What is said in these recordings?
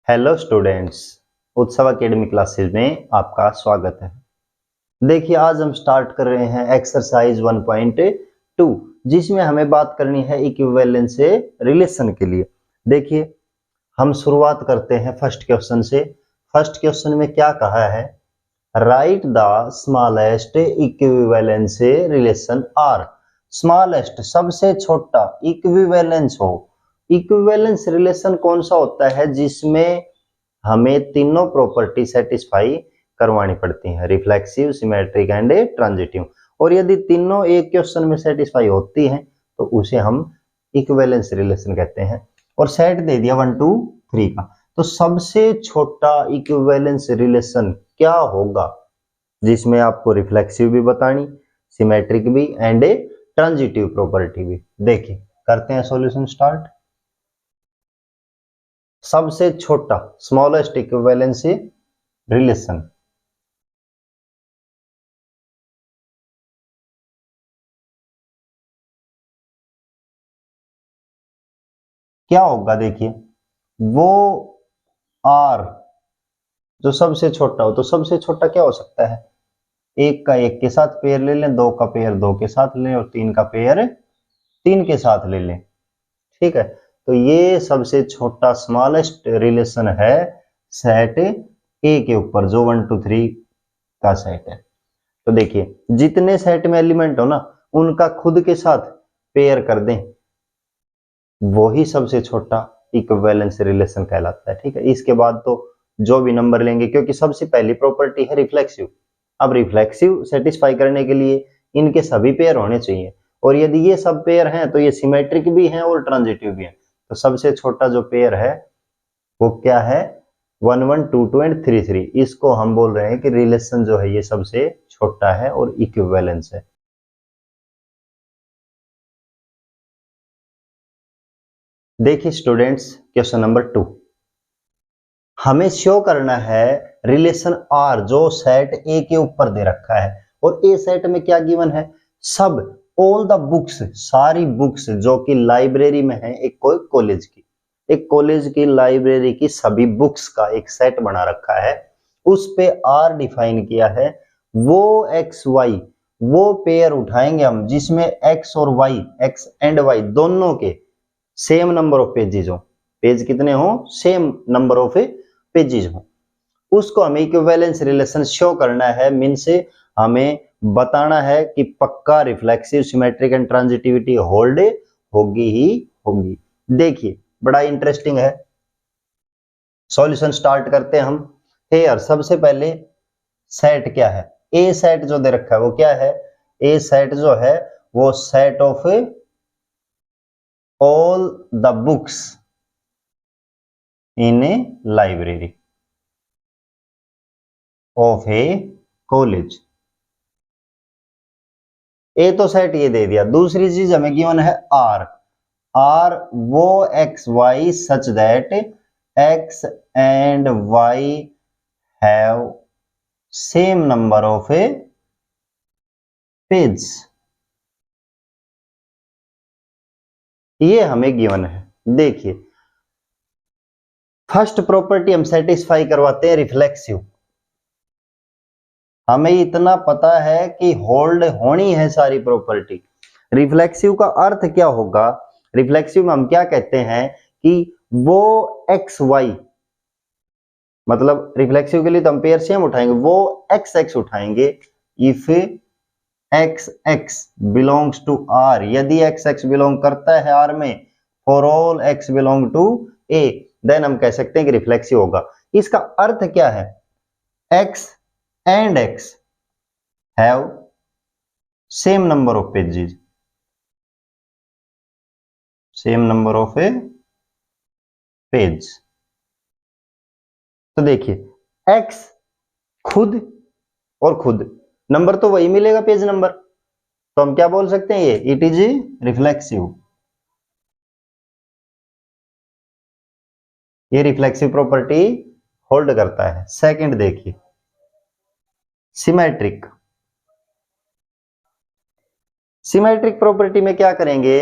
Hello students, उत्सव academy classes में आपका स्वागत है। देखिए, आज हम स्टार्ट कर रहे हैं एक्सरसाइज 1.2 जिसमें हमें बात करनी है इक्विवेलेंस से रिलेशन के लिए। देखिए, हम शुरुआत करते हैं फर्स्ट क्वेश्चन से। फर्स्ट क्वेश्चन में क्या कहा है? Write the smallest equivalence relation R. Smallest सबसे छोटा इक्विवेलेंस हो। इक्विवेलेंस रिलेशन कौन सा होता है जिसमें हमें तीनों प्रॉपर्टी सेटिस्फाई करवानी पड़ती हैं, रिफ्लेक्सिव, सिमेट्रिक एंड ट्रांजिटिव। और यदि तीनों एक क्वेश्चन में सेटिस्फाई होती हैं तो उसे हम इक्विवेलेंस रिलेशन कहते हैं। और सेट दे दिया 1 2 3 का, तो सबसे छोटा इक्विवेलेंस रिलेशन क्या होगा जिसमें आपको रिफ्लेक्सिव भी बतानी, सिमेट्रिक भी एंड ट्रांजिटिव प्रॉपर्टी भी। देखिए, करते हैं सॉल्यूशन स्टार्ट। सबसे छोटा स्मॉलेस्ट इक्विवेलेंस रिलेशन क्या होगा? देखिए, वो आर जो सबसे छोटा हो, तो सबसे छोटा क्या हो सकता है? एक का एक के साथ पेयर ले लें, दो का पेयर दो के साथ लें और तीन का पेयर तीन के साथ ले लें। ठीक है, तो ये सबसे छोटा स्मॉलेस्ट रिलेशन है सेट ए के ऊपर, जो 1 2 3 का सेट है। तो देखिए, जितने सेट में एलिमेंट हो ना, उनका खुद के साथ पेयर कर दें, वही सबसे छोटा इक्विवेलेंस रिलेशन कहलाता है। ठीक है, इसके बाद तो जो भी नंबर लेंगे, क्योंकि सबसे पहली प्रॉपर्टी है रिफ्लेक्सिव। अब रिफ्लेक्सिव सेटिस्फाई करने के लिए इनके सभी पेयर होने चाहिए, और यदि ये सब पेयर हैं तो ये सिमेट्रिक भी हैं और ट्रांजिटिव भी हैं। तो सबसे छोटा जो पेयर है वो क्या है? 1 1 2 2 एंड 3 3। इसको हम बोल रहे हैं कि रिलेशन जो है ये सबसे छोटा है और इक्विवेलेंस है। देखिए स्टूडेंट्स, क्वेश्चन नंबर 2 हमें शो करना है रिलेशन आर जो सेट ए के ऊपर दे रखा है। और ए सेट में क्या गिवन है? सब ऑल द बुक्स, सारी बुक्स जो कि लाइब्रेरी में है, एक कोई कॉलेज की लाइब्रेरी की सभी बुक्स का एक सेट बना रखा है। उस पे आर डिफाइन किया है। वो एक्स वाई, वो पेयर उठाएंगे हम जिसमें एक्स और वाई, एक्स एंड वाई दोनों के सेम नंबर ऑफ पेजेस हो। पेज कितने हो? सेम नंबर ऑफ पेजेस हो। उसको हमें इक्विवेलेंस रिलेशन शो करना है। मीन से हमें बताना है कि पक्का reflexive, symmetric and transitivity hold होगी ही होगी। देखिए, बड़ा इंटरेस्टिंग है। सॉल्यूशन स्टार्ट करते हैं हम। हेयर सबसे पहले सेट क्या है? ए सेट जो दे रखा है वो क्या है? ए सेट जो है वो set of all the books in a library of a college. ए तो सेट ये दे दिया। दूसरी चीज हमें गिवन है आर। आर वो x y such that x and y have same number of a page. ये हमें गिवन है। देखिए, फर्स्ट प्रॉपर्टी हम सेटिस्फाई करवाते हैं रिफ्लेक्सिव। हमें इतना पता है कि होल्ड होनी है सारी प्रॉपर्टी। रिफ्लेक्सिव का अर्थ क्या होगा? रिफ्लेक्सिव में हम क्या कहते हैं कि वो एक्स वाई, मतलब रिफ्लेक्सिव के लिए तो हम पेयर सेम उठाएंगे, वो एक्स एक्स उठाएंगे। If x x belongs to R, यदि एक्स एक्स बिलोंग करता है आर में, for all x belong to A, then हम कह सकते हैं कि रिफ्लेक्सिव होगा। इसका अर्थ क्या है? X and x have same number of pages, same number of a page. तो देखिए, एक्स खुद और खुद, नंबर तो वही मिलेगा, पेज नंबर। तो हम क्या बोल सकते हैं? ये इट इज रिफ्लेक्सिव। ये रिफ्लेक्सिव प्रॉपर्टी होल्ड करता है। सेकंड देखिए, सिमेट्रिक। सिमेट्रिक प्रॉपर्टी में क्या करेंगे?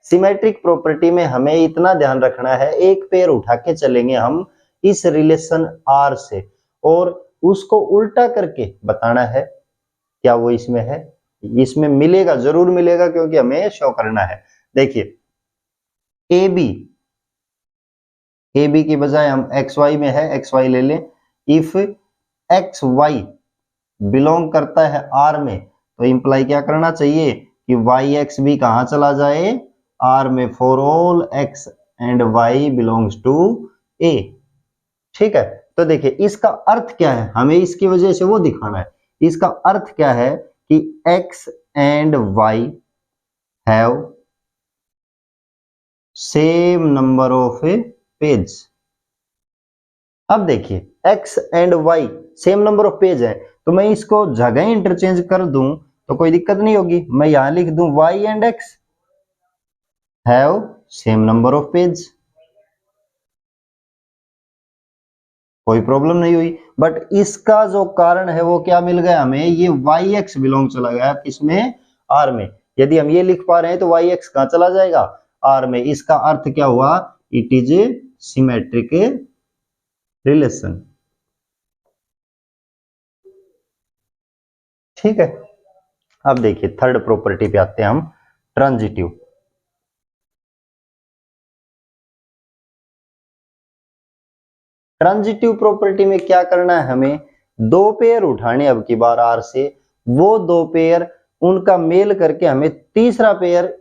सिमेट्रिक प्रॉपर्टी में हमें इतना ध्यान रखना है, एक पेयर उठा के चलेंगे हम इस रिलेशन आर से, और उसको उल्टा करके बताना है क्या वो इसमें है। इसमें मिलेगा, जरूर मिलेगा, क्योंकि हमें शो करना है। देखिए ए बी की बजाय हम एक्स वाई में है, एक्स वाई ले लें। इफ एक्स वाई बिलोंग करता है आर में, तो इंप्लाई क्या करना चाहिए कि वाई एक्स भी कहां चला जाए, आर में, for all x and y belongs to A. ठीक है, तो देखिए इसका अर्थ क्या है, हमें इसकी वजह से वो दिखाना है। इसका अर्थ क्या है कि x and y have same number of pages. अब देखिए x and y same number of pages है, तो मैं इसको जगह इंटरचेंज कर दूं तो कोई दिक्कत नहीं होगी। मैं यहां लिख दूं y and x have same number of pages, कोई प्रॉब्लम नहीं हुई। बट इसका जो कारण है वो क्या मिल गया हमें, ये वाई एक्स बिलोंग चला गया किसमें, आर में। यदि हम ये लिख पा रहे हैं तो वाई एक्स कहां चला जाएगा, आर में। इसका अर्थ क्या हुआ, it is a symmetric relation. ठीक है, अब देखिए थर्ड प्रॉपर्टी पे आते हैं हम, ट्रांजिटिव। ट्रांजिटिव प्रॉपर्टी में क्या करना है, हमें दो पेयर उठाने अब की बार आर से, वो दो पेयर उनका मेल करके हमें तीसरा पेयर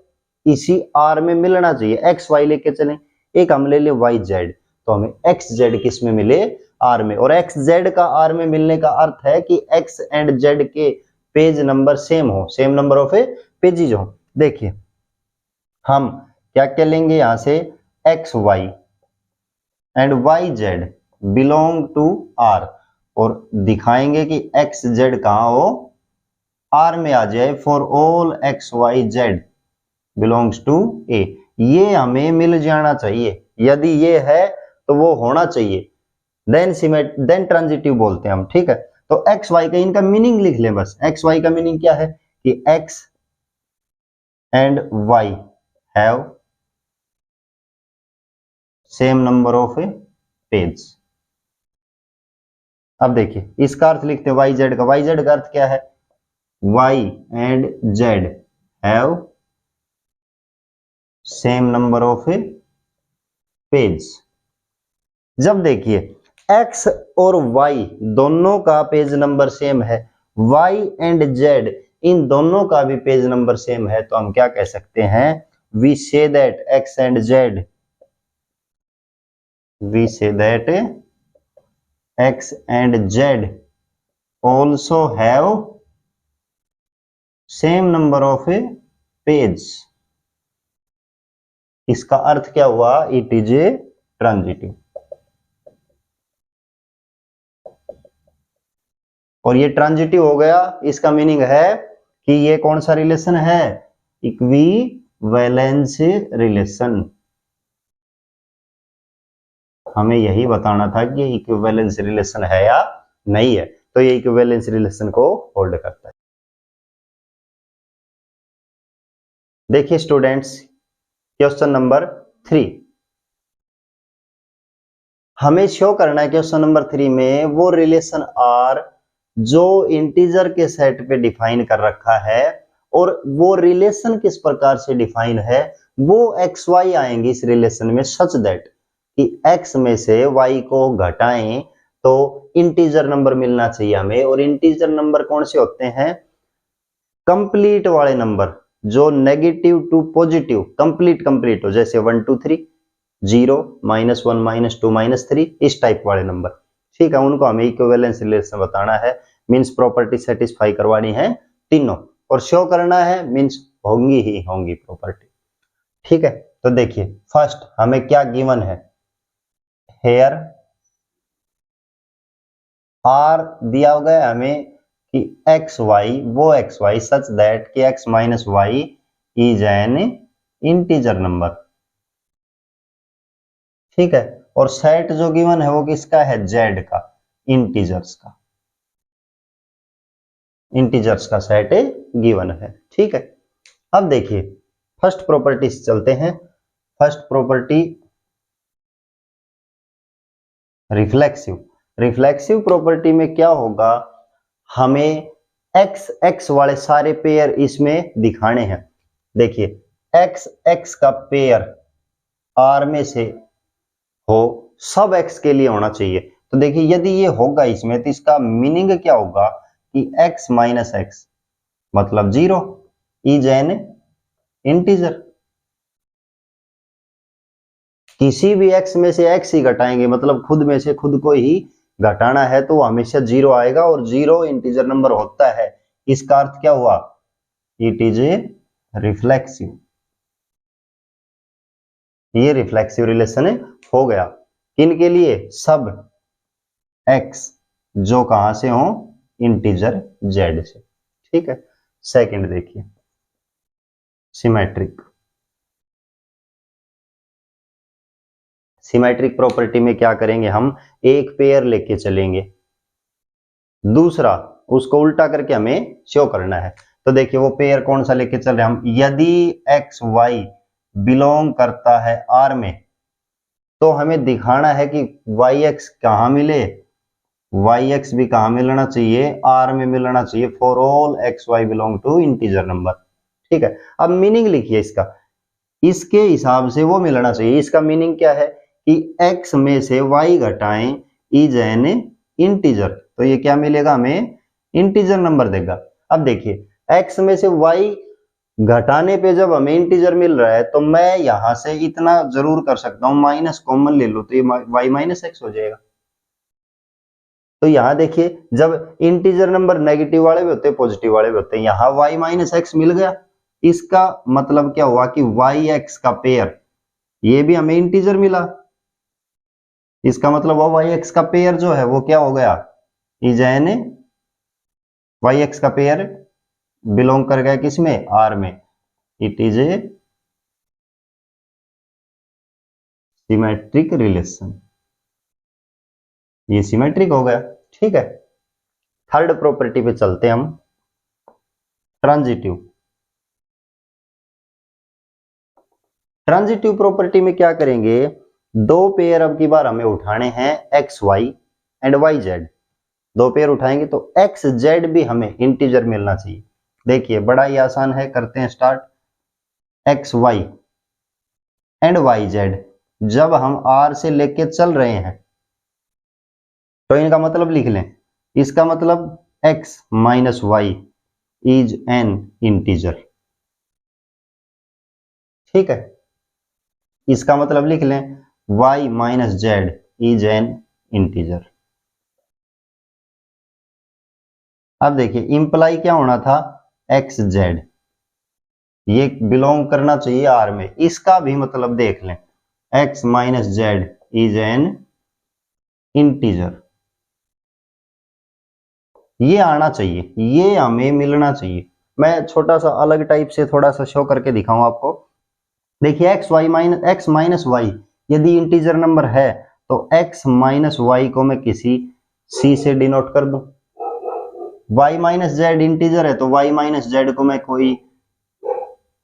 इसी आर में मिलना चाहिए। एक्स वाई लेके चलें, एक हम ले ले वाई जेड, तो हमें एक्स जेड किस में मिले, आर में। और एक्स जेड का आर में मिलने का अर्थ है कि एक्स एंड जेड के पेज नंबर सेम हो, सेम नंबर ऑफ पेजेज हो। देखिए हम क्या क्या लेंगे यहां से, x y and y z belong to R, और दिखाएंगे कि एक्स जेड कहां हो, आर में आ जाए, for all x y z belongs to A. ये हमें मिल जाना चाहिए, यदि ये है तो वो होना चाहिए, देन ट्रांजिटिव बोलते हैं हम। ठीक है, तो एक्स वाई का इनका मीनिंग लिख लें बस। एक्स वाई का मीनिंग क्या है कि x and y have same number of pages. अब देखिए इसका अर्थ लिखते हैं वाई जेड का, वाई जेड का अर्थ क्या है, y and z have same number of pages. जब देखिए x और y दोनों का पेज नंबर सेम है, y एंड z इन दोनों का भी पेज नंबर सेम है, तो हम क्या कह सकते हैं, we say that x and z, we say that x and z also have same number of page. इसका अर्थ क्या हुआ, इट इज ए ट्रांजिटिव। और ये ट्रांजिटिव हो गया, इसका मीनिंग है कि ये कौन सा रिलेशन है, इक्विवेलेंस रिलेशन। हमें यही बताना था कि इक्विवेलेंस रिलेशन है या नहीं है, तो ये इक्विवेलेंस रिलेशन को होल्ड करता है। देखिए स्टूडेंट्स क्वेश्चन नंबर 3, हमें शो करना है क्वेश्चन नंबर 3 में वो रिलेशन आर जो इंटीजर के सेट पे डिफाइन कर रखा है, और वो रिलेशन किस प्रकार से डिफाइन है, वो एक्स वाई आएंगे इस रिलेशन में, सच दैट कि एक्स में से वाई को घटाएं तो इंटीजर नंबर मिलना चाहिए हमें। और इंटीजर नंबर कौन से होते हैं, कंप्लीट वाले नंबर, जो नेगेटिव टू पॉजिटिव कंप्लीट हो, जैसे 1 2 3, 0 -1 -2 -3, इस टाइप वाले नंबर। ठीक है, उनको हमें इक्विवेलेंस रिलेशन बताना है, मींस प्रॉपर्टी सेटिस्फाई करवानी है तीनों, और शो करना है, मींस होंगी ही होंगी प्रॉपर्टी। ठीक है, तो देखिए फर्स्ट हमें क्या गिवन है, हेयर आर दिया गया है हमें कि एक्स वाई, वो एक्स वाई सच दैट कि x minus y is an integer number. ठीक है, और सेट जो गिवन है वो किसका है, जेड का, इंटीजर्स का, इंटीजर्स का सेट गिवन है। ठीक है, अब देखिए फर्स्ट प्रॉपर्टी से चलते हैं। First property reflexive. Reflexive property में क्या होगा, हमें एक्स एक्स वाले सारे पेयर इसमें दिखाने हैं। देखिए एक्स एक्स का पेयर आर में से हो, सब एक्स के लिए होना चाहिए। तो देखिए यदि ये होगा इसमें, तो इसका मीनिंग क्या होगा कि x माइनस एक्स मतलब 0 इज एन इंटीजर। किसी भी x में से x ही घटाएंगे, मतलब खुद में से खुद को ही घटाना है, तो हमेशा 0 आएगा, और 0 इंटीजर नंबर होता है। इसका अर्थ क्या हुआ, इट इज ए रिफ्लेक्सिव। ये रिफ्लेक्सिव रिलेशन हो गया किन के लिए, सब x जो कहां से हो, इंटीजर z से। ठीक है, सेकंड देखिए सिमेट्रिक। सिमेट्रिक प्रॉपर्टी में क्या करेंगे, हम एक पेयर लेके चलेंगे, दूसरा उसको उल्टा करके हमें शो करना है। तो देखिए वो पेयर कौन सा लेके चल रहे हैं हम, यदि एक्स वाई बिलोंग करता है आर में, तो हमें दिखाना है कि वाई एक्स कहां मिले, वाई एक्स भी कहां मिलना चाहिए, आर में मिलना चाहिए, for all x y belong to integer number. ठीक है, अब मीनिंग लिखिए इसका, इसके हिसाब से वो मिलना चाहिए। इसका मीनिंग क्या है कि x में से y घटाएं इज एन इंटीजर, तो ये क्या मिलेगा, हमें इंटीजर नंबर देगा। अब देखिए x में से y घटाने पे जब हमें इंटीजर मिल रहा है, तो मैं यहां से इतना जरूर कर सकता हूं, माइनस कॉमन ले लो तो ये y माइनस एक्स हो जाएगा। तो यहां देखिए जब इंटीजर नंबर नेगेटिव वाले भी होते हैं, पॉजिटिव वाले भी होते हैं, यहां y माइनस एक्स मिल गया। इसका मतलब क्या हुआ कि वाई एक्स का पेयर, ये भी हमें इंटीजर मिला। इसका मतलब वो वाई एक्स का पेयर जो है वो क्या हो गया, इज एन, वाई एक्स का पेयर बिलोंग कर गया किसमें, आर में, it is a symmetric relation, ये सिमेट्रिक हो गया। ठीक है, थर्ड प्रॉपर्टी पे चलते हैं हम, ट्रांजिटिव। ट्रांजिटिव प्रॉपर्टी में क्या करेंगे, दो पेयर अब की बार हमें उठाने हैं, x y and y z. दो पेयर उठाएंगे तो एक्स जेड भी हमें इंटीजर मिलना चाहिए। देखिए बड़ा ही आसान है, करते हैं start. X y and y z जब हम आर से लेके चल रहे हैं, तो इनका मतलब लिख लें, इसका मतलब x minus y is an integer. ठीक है, इसका मतलब लिख लें y minus z is an integer. अब देखिए इंप्लाई क्या होना था, एक्स जेड ये बिलोंग करना चाहिए आर में, इसका भी मतलब देख लें, x minus z is an integer. ये आना चाहिए, ये हमें मिलना चाहिए। मैं छोटा सा अलग टाइप से थोड़ा सा शो करके दिखाऊं आपको। देखिए एक्स माइनस वाई यदि इंटीजर नंबर है, तो x माइनस वाई को मैं किसी c से डिनोट कर दूं। y माइनस जेड इंटीजर है, तो y माइनस जेड को मैं कोई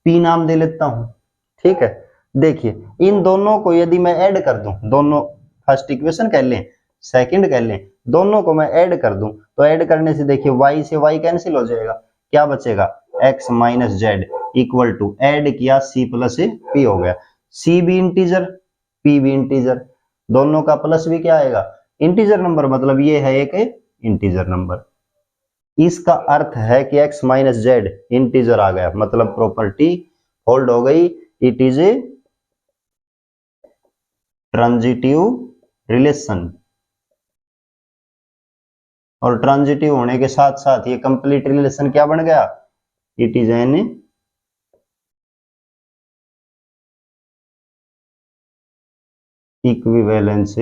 p नाम दे लेता हूं। ठीक है, देखिए इन दोनों को यदि मैं ऐड कर दूं, दोनों फर्स्ट इक्वेशन कह लें, सेकंड कह लें, दोनों को मैं ऐड कर दूं, तो ऐड करने से देखिए y से y कैंसिल हो जाएगा, क्या बचेगा, x minus z equal to, add किया c प्लस p हो गया, c भी इंटीजर p भी इंटीजर, दोनों का प्लस भी क्या आएगा, इंटीजर नंबर, मतलब ये है एक इंटीजर नंबर। इसका अर्थ है कि x माइनस जेड इंटीजर आ गया, मतलब प्रॉपर्टी होल्ड हो गई, it is a transitive relation. और ट्रांजिटिव होने के साथ साथ ये कंप्लीट रिलेशन क्या बन गया, it is an equivalence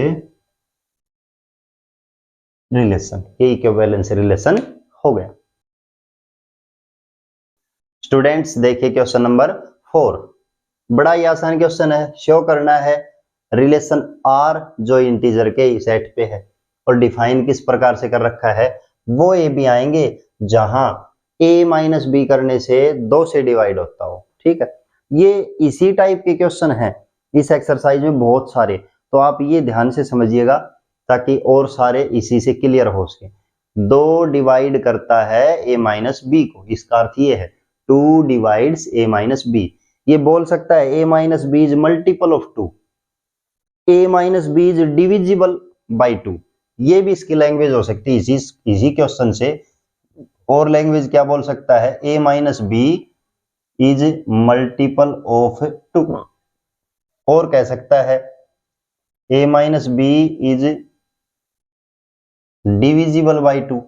relation, ये इक्विवेलेंस रिलेशन हो गया। स्टूडेंट्स देखिए क्वेश्चन नंबर 4, बड़ा ही आसान क्वेश्चन है। शो करना है रिलेशन आर जो इंटीजर के सेट पे है, और डिफाइन किस प्रकार से कर रखा है, वो ए भी आएंगे जहां a माइनस बी करने से 2 से डिवाइड होता हो। ठीक है, ये इसी टाइप के क्वेश्चन है इस एक्सरसाइज में बहुत सारे, तो आप ये ध्यान से समझिएगा ताकि और सारे इसी से क्लियर हो सके। 2 डिवाइड करता है a माइनस बी को, इसका अर्थ ये है 2 डिवाइड्स a माइनस बी। ये बोल सकता है a minus b is multiple of 2, a minus b is divisible by 2। ये भी इसकी लैंग्वेज हो सकती है इसी क्वेश्चन से। और लैंग्वेज क्या बोल सकता है, a minus b is multiple of 2। और कह सकता है a minus b is divisible by 2।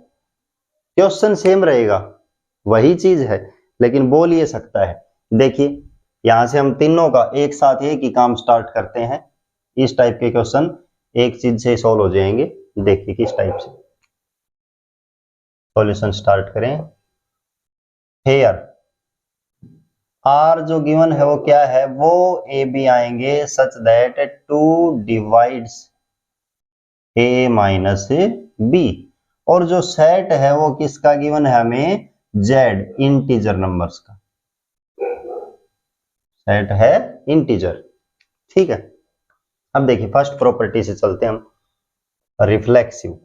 Question same रहेगा, वही चीज है, लेकिन बोल ये सकता है। देखिए यहां से हम तीनों का एक साथ एक ही काम स्टार्ट करते हैं। इस टाइप के क्वेश्चन एक चीज से सॉल्व हो जाएंगे। देखिए किस टाइप से सॉल्यूशन स्टार्ट करें। हेयर आर जो गिवन है वो क्या है, वो ए बी आएंगे such that 2 divides a minus b. और जो सेट है वो किसका गिवन है हमें, जेड इंटीजर नंबर्स का सेट है, इंटीजर। ठीक है, अब देखिए फर्स्ट प्रॉपर्टी से चलते हैं हम, रिफ्लेक्सिव।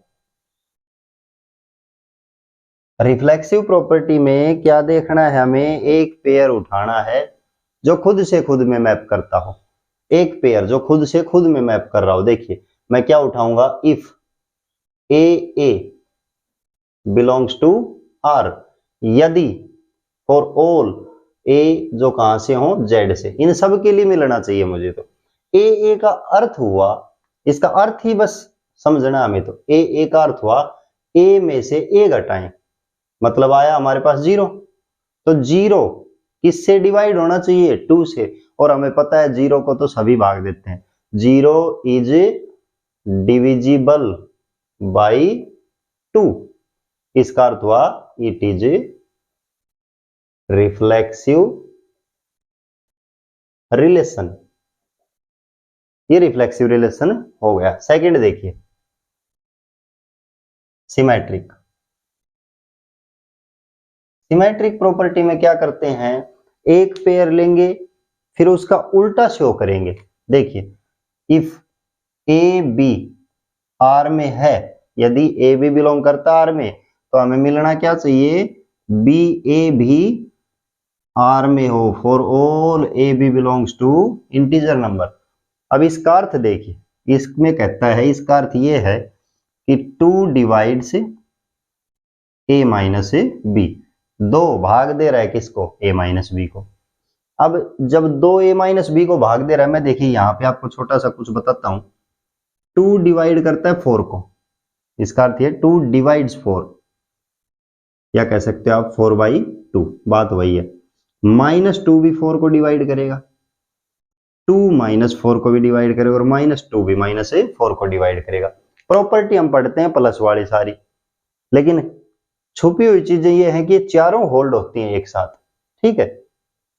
रिफ्लेक्सिव प्रॉपर्टी में क्या देखना है हमें, एक पेयर उठाना है जो खुद से खुद में मैप करता हो। एक पेयर जो खुद से खुद में मैप कर रहा हो। देखिए मैं क्या उठाऊंगा, if a belongs to R, यदि फॉर ऑल ए जो कहां से हो, जेड से। इन सब के लिए मिलना चाहिए मुझे। तो ए का अर्थ हुआ, इसका अर्थ ही बस समझना हमें। तो ए का अर्थ हुआ ए में से ए घटाएं, मतलब आया हमारे पास 0। तो 0 किससे डिवाइड होना चाहिए, 2 से। और हमें पता है 0 को तो सभी भाग देते हैं। 0 इज डिविजिबल बाई 2। इसका अर्थ हुआ इट इज रिफ्लेक्सिव रिलेशन। ये रिफ्लेक्सिव रिलेशन हो गया। सेकंड देखिए, सिमेट्रिक। सिमेट्रिक प्रॉपर्टी में क्या करते हैं, एक पेयर लेंगे फिर उसका उल्टा शो करेंगे। देखिए इफ ए बी आर में है, यदि ए बी बिलोंग करता आर में, तो हमें मिलना क्या चाहिए, बी ए भी आर में हो for all a b belongs to integer number. अब इसका अर्थ देखिए, इसमें कहता है, इसका अर्थ ये है कि 2 डिवाइड्स ए माइनस बी, 2 भाग दे रहा है किसको, ए माइनस बी को। अब जब 2 ए माइनस बी को भाग दे रहा है, मैं देखिए यहां पे आपको छोटा सा कुछ बताता हूं। 2 डिवाइड करता है 4 को, इसका अर्थ है 2 डिवाइड्स 4, या कह सकते हो आप 4/2। बात वही है। -2 भी 4 को डिवाइड करेगा, 2 -4 को भी डिवाइड करेगा, और -2 भी -4 को डिवाइड करेगा। प्रॉपर्टी हम पढ़ते हैं प्लस वाली सारी, लेकिन छुपी हुई चीजें ये हैं कि चारों होल्ड होती हैं एक साथ। ठीक है,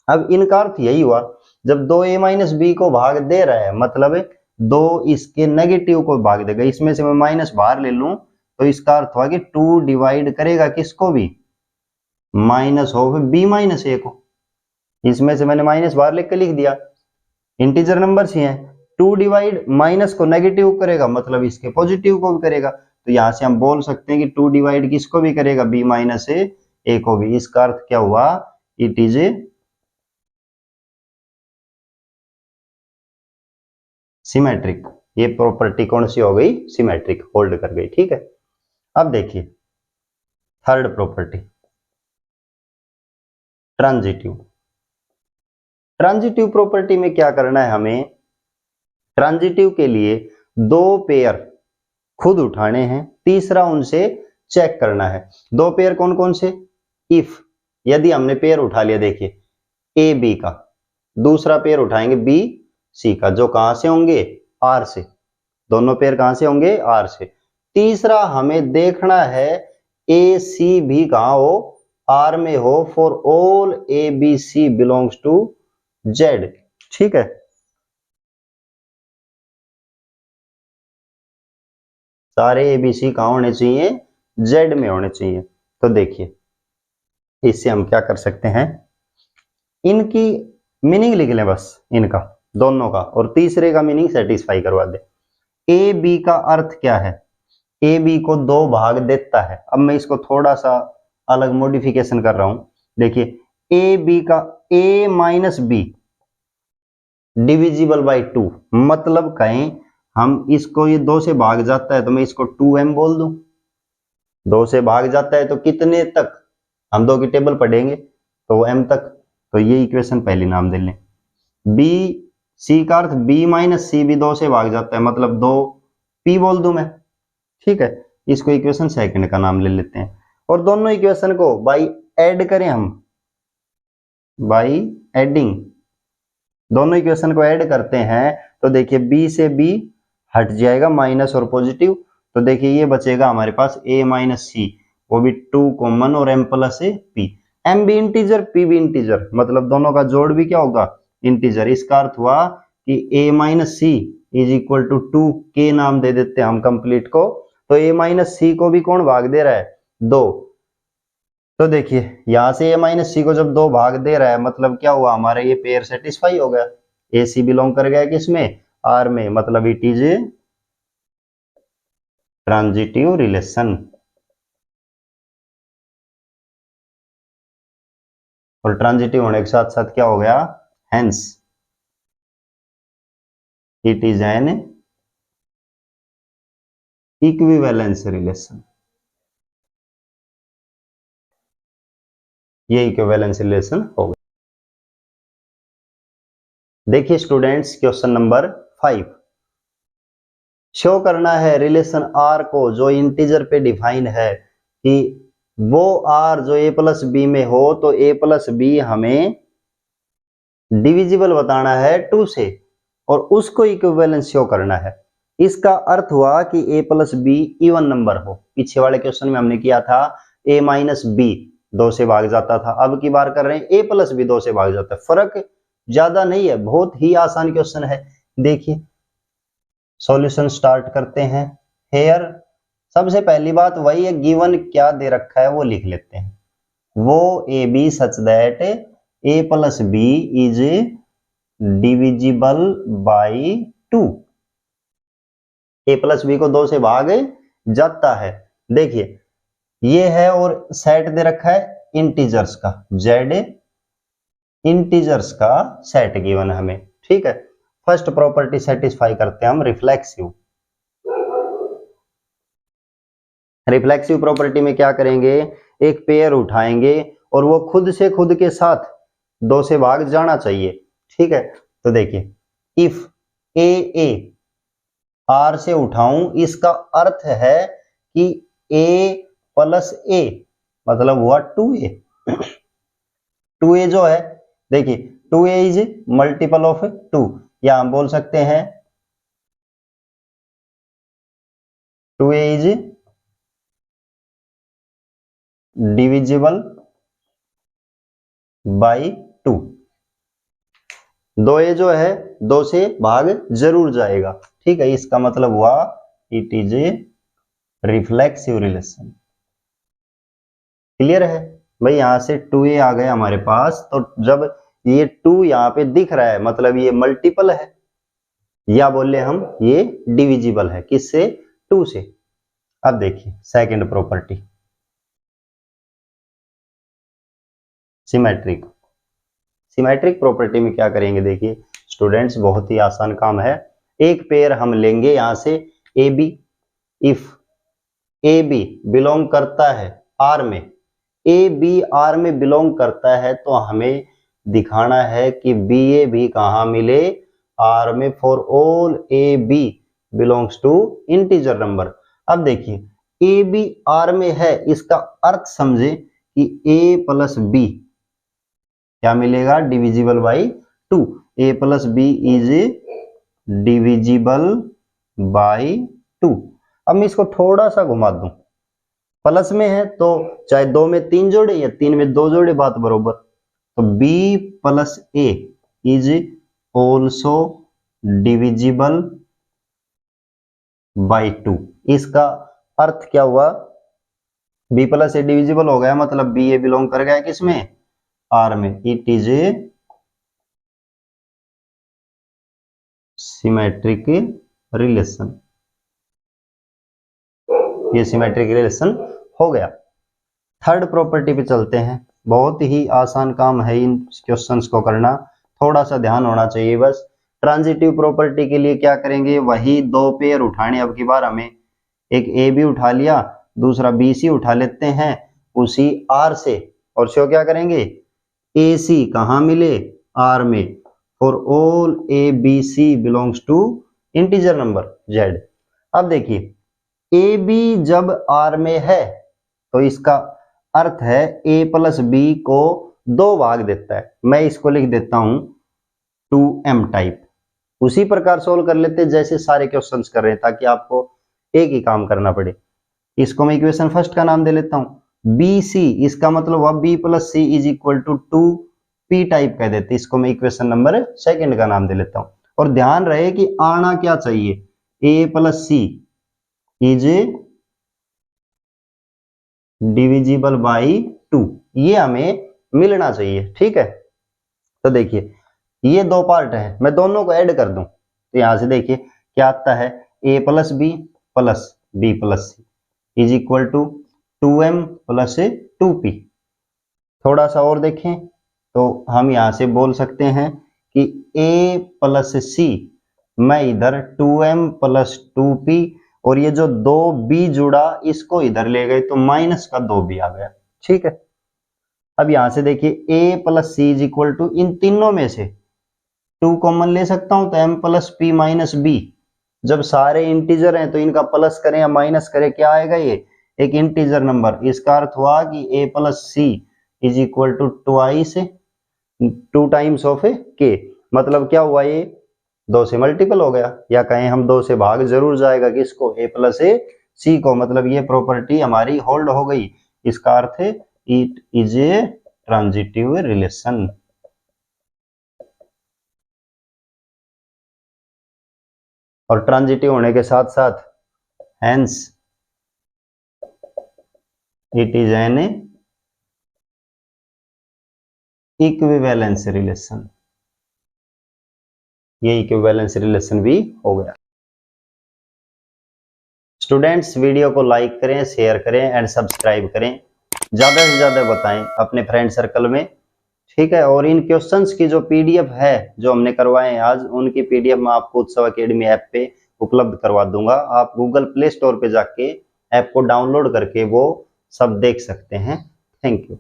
अब इनका अर्थ यही हुआ, जब 2a माइनस बी को भाग दे रहा है, मतलब 2 इसके नेगेटिव को भाग देगा। इसमें से मैं माइनस बाहर ले लूं तो इसका अर्थ हुआ कि 2 डिवाइड करेगा किसको भी, माइनस ऑफ b माइनस ए को। इसमें से मैंने माइनस बाहर लेकर लिख दिया, इंटीजर नंबर्स ही हैं। 2 डिवाइड माइनस को नेगेटिव करेगा, मतलब इसके पॉजिटिव को भी करेगा। तो यहां से हम बोल सकते हैं कि 2 डिवाइड किसको भी करेगा, b माइनस ए को भी। इसका अर्थ क्या हुआ, इट इज सिमेट्रिक। ये प्रॉपर्टी कौन सी हो गई, सिमेट्रिक, होल्ड कर गई। ठीक है, अब देखिए third property, transitive. Transitive property में क्या करना है हमें, ट्रांजिटिव के लिए 2 पेयर खुद उठाने हैं, तीसरा उनसे चेक करना है। 2 पेयर कौन कौन से, इफ यदि हमने पेयर उठा लिया, देखिए ए बी का, दूसरा पेयर उठाएंगे बी सी का, जो कहां से होंगे, आर से। दोनों पेयर कहां से होंगे, आर से। तीसरा हमें देखना है ए सी भी कहां हो, आर में हो for all a b c belongs to z. ठीक है, सारे ए बी सी कहां होने चाहिए, जेड में होने चाहिए। तो देखिए इससे हम क्या कर सकते हैं, इनकी मीनिंग लिख लें बस, इनका दोनों का, और तीसरे का मीनिंग सेटिस्फाई करवा दे। ए बी का अर्थ क्या है, ए बी को दो भाग देता है। अब मैं इसको थोड़ा सा अलग मॉडिफिकेशन कर रहा हूं। देखिए ए बी का ए माइनस बी डिविजिबल बाई 2, मतलब कहें हम इसको, ये दो से भाग जाता है तो मैं इसको 2m बोल दूं। दो से भाग जाता है तो कितने तक, हम दो की टेबल पढ़ेंगे तो m तक। तो ये इक्वेशन पहली नाम दे लें। बी सी का अर्थ b माइनस सी भी दो से भाग जाता है, मतलब 2p बोल दूं मैं। ठीक है, इसको इक्वेशन सेकंड का नाम ले लेते हैं। और दोनों इक्वेशन को बाई ऐड करें हम, बाई एडिंग दोनों इक्वेशन को ऐड करते हैं तो देखिए b से b हट जाएगा माइनस और पॉजिटिव, तो देखिए ये बचेगा हमारे पास a माइनस सी, वो भी 2 कॉमन और m प्लस ए p। m भी इंटीजर p भी इंटीजर, मतलब दोनों का जोड़ भी क्या होगा, इंटीजर। इसका अर्थ हुआ कि a minus c is equal to 2k नाम दे देते हैं हम कंप्लीट को। तो a माइनस सी को भी कौन भाग दे रहा है, 2। तो देखिए यहां से a माइनस सी को जब 2 भाग दे रहा है, मतलब क्या हुआ, हमारा ये पेयर सेटिस्फाई हो गया। ए सी बिलोंग कर गया किसमें, आर में, मतलब इट इज ट्रांजिटिव रिलेशन। और ट्रांजिटिव होने के साथ साथ क्या हो गया, hence it is an equivalence relation. ये इक्विवेलेंस रिलेशन हो गया। देखिए स्टूडेंट्स क्वेश्चन नंबर 5, शो करना है रिलेशन आर को जो इंटीजर पे डिफाइन है कि वो आर जो a प्लस बी में हो, तो a प्लस बी हमें डिविजिबल बताना है 2 से और उसको इक्विवेलेंस शो करना है। इसका अर्थ हुआ कि a plus be even number हो। पीछे वाले क्वेश्चन में हमने किया था a माइनस बी 2 से भाग जाता था, अब की बार कर रहे हैं a प्लस बी 2 से भाग जाता है। फर्क ज्यादा नहीं है, बहुत ही आसान क्वेश्चन है। देखिए सॉल्यूशन स्टार्ट करते हैं। हेयर सबसे पहली बात वही है, गिवन क्या दे रखा है वो लिख लेते हैं। वो a b such that a plus b is divisible by 2। A plus b को 2 से भाग जाता है। देखिए ये है और सेट दे रखा है इंटीजर्स का, जेड इंटीजर्स का सेट गिवन हमें। ठीक है, फर्स्ट प्रॉपर्टी सेटिस्फाई करते हैं हम, रिफ्लेक्सिव। रिफ्लेक्सिव प्रॉपर्टी में क्या करेंगे, एक पेयर उठाएंगे और वो खुद से खुद के साथ 2 से भाग जाना चाहिए। ठीक है, तो देखिए इफ ए आर से उठाऊं, इसका अर्थ है कि a प्लस ए मतलब हुआ 2a। 2a जो है, देखिए 2a इज मल्टीपल ऑफ 2, या हम बोल सकते हैं 2a is divisible by 2। 2a जो है 2 से भाग जरूर जाएगा। ठीक है, इसका मतलब हुआ it is a reflexive relation. Clear है भाई, यहां से 2a आ गया हमारे पास, तो जब ये 2 यहां पे दिख रहा है मतलब ये मल्टीपल है, या बोले हम ये डिविजिबल है, किससे, 2 से। अब देखिए second property, symmetric. Symmetric property में क्या करेंगे, देखिए स्टूडेंट्स बहुत ही आसान काम है। एक पेयर हम लेंगे यहां से a b, if a b belong करता है आर में, ए बी आर में बिलोंग करता है, तो हमें दिखाना है कि बी ए भी कहां मिले, आर में, for all a b belongs to integer number. अब देखिए ए बी आर में है, इसका अर्थ समझे कि ए प्लस बी क्या मिलेगा, divisible by 2। A plus b is divisible by 2। अब मैं इसको थोड़ा सा घुमा दूं, प्लस में है तो चाहे 2 में 3 जोड़े या 3 में 2 जोड़े, बात बरोबर। तो b plus A is also divisible by 2। इसका अर्थ क्या हुआ, b प्लस ए डिविजिबल हो गया, मतलब बी ए बिलोंग कर गया किसमें, आर में। It is a symmetric relation. ये सिमेट्रिक रिलेशन हो गया। थर्ड प्रॉपर्टी पे चलते हैं। बहुत ही आसान काम है इन क्वेश्चंस को करना, थोड़ा सा ध्यान होना चाहिए बस। ट्रांजिटिव प्रॉपर्टी के लिए क्या करेंगे, वही दो पेयर उठाने, अब की बार हमें एक ए बी उठा लिया, दूसरा बी सी उठा लेते हैं उसी आर से, और शो क्या करेंगे, ए सी कहाँ मिले, आर में, for all a b c belongs to integer number z. अब देखिए ए बी जब आर में है तो इसका अर्थ है ए प्लस बी को दो भाग देता है। मैं इसको लिख देता हूं 2m टाइप। उसी प्रकार सोल्व कर लेते जैसे सारे क्वेश्चंस कर रहे हैं, ताकि आपको एक ही काम करना पड़े। इसको मैं इक्वेशन फर्स्ट का नाम दे लेता हूं बी सी, इसका मतलब हुआ b plus C is equal to 2p type कह देते, इसको मैं इक्वेशन नंबर सेकंड का नाम दे लेता हूं। और ध्यान रहे कि आना क्या चाहिए, a plus C is divisible by 2, ये हमें मिलना चाहिए, ठीक है। तो देखिए ये दो पार्ट है, मैं दोनों को ऐड कर दूं तो यहां से देखिए क्या आता है, a plus b plus b plus C is equal to 2m plus 2p। थोड़ा सा और देखें तो हम यहां से बोल सकते हैं कि a प्लस सी, मैं इधर 2m प्लस 2p, और ये जो 2b जुड़ा इसको इधर ले गए तो माइनस का 2b आ गया, ठीक है। अब यहां से देखिए a plus C is equal to, इन तीनों में से 2 कॉमन ले सकता हूं तो m plus p minus b. जब सारे इंटीजर हैं तो इनका प्लस करें या माइनस करें क्या आएगा, ये एक इंटीजर नंबर। इसका अर्थ हुआ कि a plus C is equal to twice 2 times of k, मतलब क्या हुआ, ये 2 से मल्टीपल हो गया, या कहें हम 2 से भाग जरूर जाएगा किसको, a प्लस सी को, मतलब ये प्रॉपर्टी हमारी होल्ड हो गई। इसका अर्थ है it is a transitive relation. और ट्रांजिटिव होने के साथ साथ hence it is an equivalence relation, ये इक्विवेलेंस रिलेशन भी हो गया। स्टूडेंट्स वीडियो को लाइक करें, शेयर करें एंड सब्सक्राइब करें, ज्यादा से ज्यादा बताएं अपने फ्रेंड सर्कल में, ठीक है। और इन क्वेश्चंस की जो पीडीएफ है जो हमने करवाए हैं आज, उनकी पीडीएफ मैं आपको उत्सव एकेडमी ऐप पे उपलब्ध करवा दूंगा। आप गूगल प्ले स्टोर पे जाके ऐप को डाउनलोड करके वो सब देख सकते हैं। Thank you.